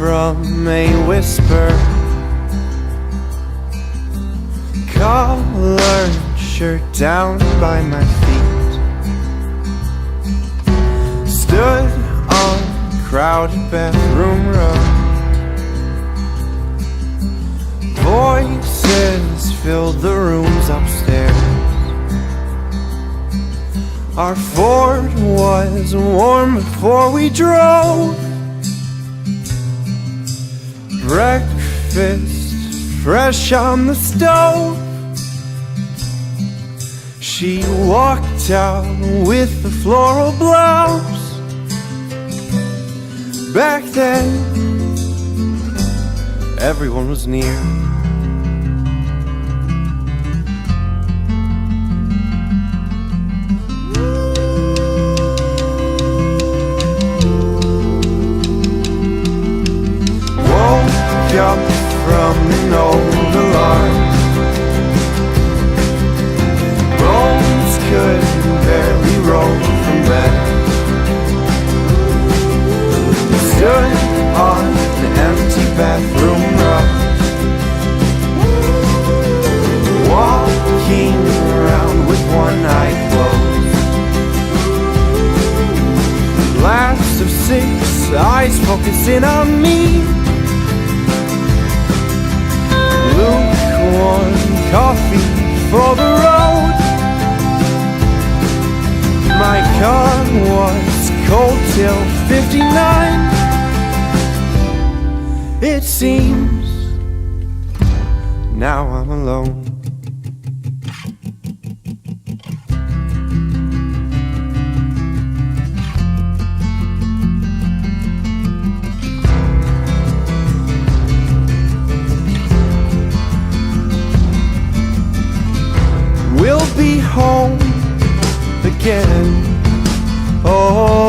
from a whisper. Collared shirt down by my feet. Stood on crowded bathroom row. Voices filled the rooms upstairs. Our Ford was warm before we drove. Breakfast fresh on the stove. She walked out with the floral blouse. Back then, everyone was near. Up from an old alarm. Bones could barely roll from bed. Stood on the empty bathroom rug, walking around with one eye closed. Last of 6 eyes focusing on me. Lukewarm coffee for the road. My car was cold till 59. It seems now I'm alone. We'll be home again. Oh,